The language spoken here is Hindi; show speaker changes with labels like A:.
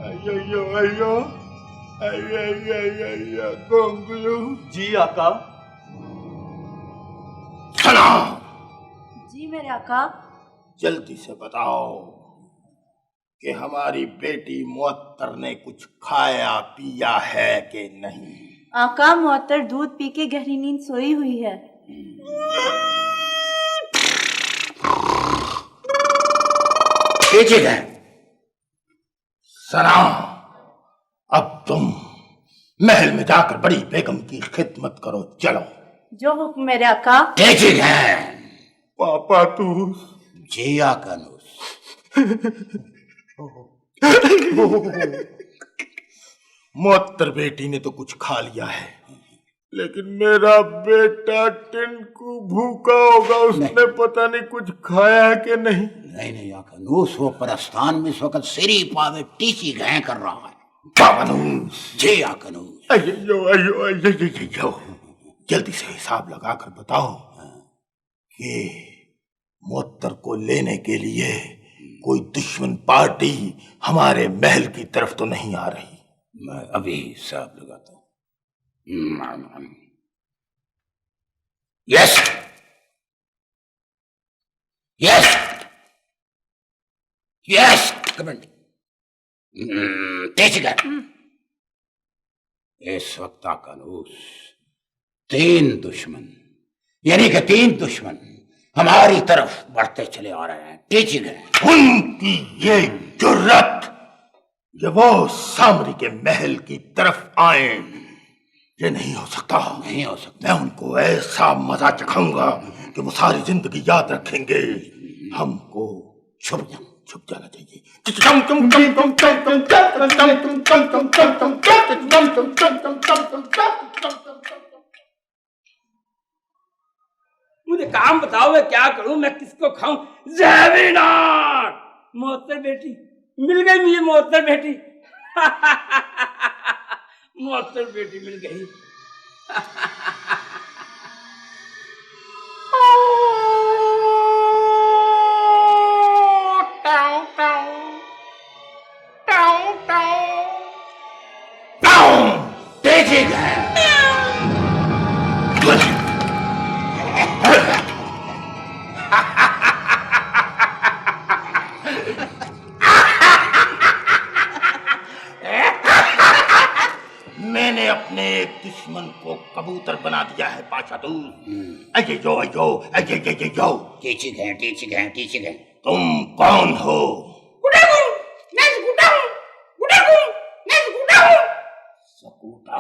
A: अयो अयो अयो गोंगलू
B: जी आका।
A: सुनो,
C: जी मेरे आका।
A: जल्दी से बताओ कि हमारी बेटी मुअत्तर ने कुछ खाया पिया है कि नहीं?
C: आका, मुअत्तर दूध पी के गहरी नींद सोई हुई है।
A: ठीक है सना, अब तुम महल में जाकर बड़ी बेगम की खिदमत करो। चलो।
C: जो हुक्म मेरे आका।
A: ठीक है पापा तू
D: जी आका नूस।
A: मुअत्तर बेटी ने तो कुछ खा लिया है, लेकिन मेरा बेटा टिनकू भूखा होगा, उसने पता नहीं कुछ खाया है कि नहीं।
D: नहीं आका नूस, वो परस्तान में इस वक्त सिरी पावे टीची गए कर रहा है। जी आका नूस।
A: अयो अयो अयो अयो, जल्दी से हिसाब लगाकर बताओ कि मुअत्तर को लेने के लिए कोई दुश्मन पार्टी हमारे महल की तरफ तो नहीं आ रही।
D: मैं अभी हिसाब लगाता हूँ। Yes yes yes comment. ठीक है, इस वक्त आका नूस 3 दुश्मन, यानी कि 3 दुश्मन हमारी तरफ बढ़ते चले आ रहे हैं। ठीक है,
A: उनकी ये जुर्रत कि वो सामरी के महल की तरफ आए, ये नहीं हो सकता।
D: नहीं हो सकता।
A: मैं उनको ऐसा मजा चखाऊंगा कि वो सारी जिंदगी याद रखेंगे। हमको छुप जाना चाहिए।
B: मुझे काम बताओ, मैं क्या करूं, मैं किसको खाऊं? ज़मीनार मुअत्तर बेटी मिल गई मुझे, मुअत्तर बेटी। मुअत्तर बेटी मिल गई।
A: ठीक है, मैंने अपने एक दुश्मन को कबूतर बना दिया है पाशादू। अयो अयो अयो अयो,
D: ठीक है।
A: तुम कौन हो? सकूटा।